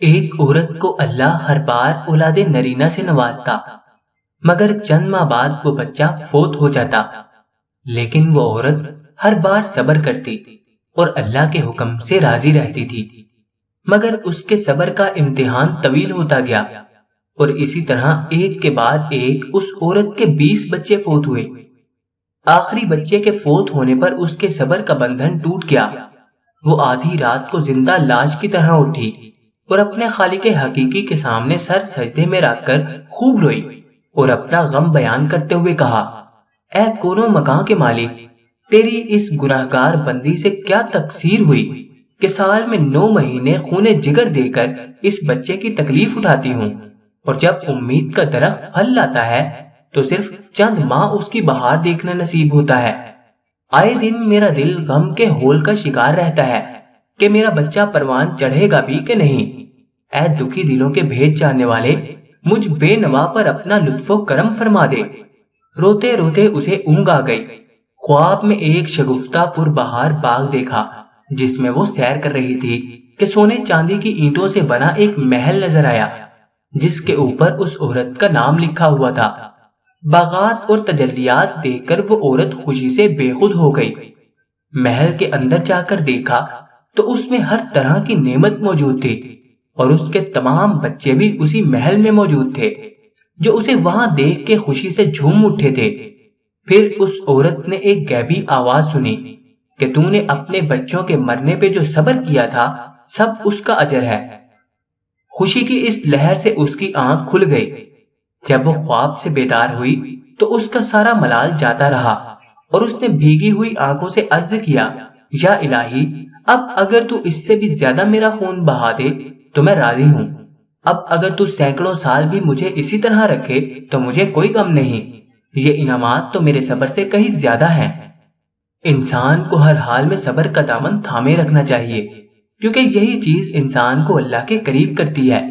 ایک عورت کو اللہ ہر بار اولاد نرینہ سے نوازتا، مگر چند ماہ بعد وہ بچہ فوت ہو جاتا، لیکن وہ عورت ہر بار صبر کرتی اور اللہ کے حکم سے راضی رہتی تھی، مگر اس کے صبر کا امتحان طویل ہوتا گیا اور اسی طرح ایک کے بعد ایک اس عورت کے 20 بچے فوت ہوئے۔ آخری بچے کے فوت ہونے پر اس کے صبر کا بندھن ٹوٹ گیا۔ وہ آدھی رات کو زندہ لاش کی طرح اٹھی اور اپنے خالق حقیقی کے سامنے سر سجدے میں رکھ کر خوب روئی اور اپنا غم بیان کرتے ہوئے کہا، اے کونو مکان کے مالک، تیری اس گناہگار بندی سے کیا تقصیر ہوئی کہ سال میں 9 مہینے خون جگر دے کر اس بچے کی تکلیف اٹھاتی ہوں، اور جب امید کا درخت پھل لاتا ہے تو صرف چند ماہ اس کی بہار دیکھنا نصیب ہوتا ہے۔ آئے دن میرا دل غم کے ہول کا شکار رہتا ہے کہ میرا بچہ پروان چڑھے گا بھی کہ نہیں۔ اے دکھی دلوں کے بھید جاننے والے، مجھ بے نوا پر اپنا لطف و کرم فرما دے۔ روتے روتے اسے اونگ آ گئی۔ خواب میں ایک شگفتہ پر بہار باغ دیکھا جس میں وہ سیر کر رہی تھی کہ سونے چاندی کی اینٹوں سے بنا ایک محل نظر آیا جس کے اوپر اس عورت کا نام لکھا ہوا تھا۔ باغات اور تجلیات دیکھ کر وہ عورت خوشی سے بے خود ہو گئی۔ محل کے اندر جا کر دیکھا تو اس میں ہر طرح کی نعمت موجود تھی اور اس کے تمام بچے بھی اسی محل میں موجود تھے جو اسے وہاں دیکھ کے خوشی سے جھوم اٹھے تھے۔ پھر اس عورت نے ایک غیبی آواز سنی کہ تو نے اپنے بچوں کے مرنے پہ جو صبر کیا تھا سب اس کا اجر ہے۔ خوشی کی اس لہر سے اس کی آنکھ کھل گئی۔ جب وہ خواب سے بیدار ہوئی تو اس کا سارا ملال جاتا رہا اور اس نے بھیگی ہوئی آنکھوں سے عرض کیا، یا الہی، اب اگر تو اس سے بھی زیادہ میرا خون بہا دے تو میں راضی ہوں۔ اب اگر تو سینکڑوں سال بھی مجھے اسی طرح رکھے تو مجھے کوئی غم نہیں۔ یہ انعامات تو میرے صبر سے کہیں زیادہ ہیں۔ انسان کو ہر حال میں صبر کا دامن تھامے رکھنا چاہیے، کیونکہ یہی چیز انسان کو اللہ کے قریب کرتی ہے۔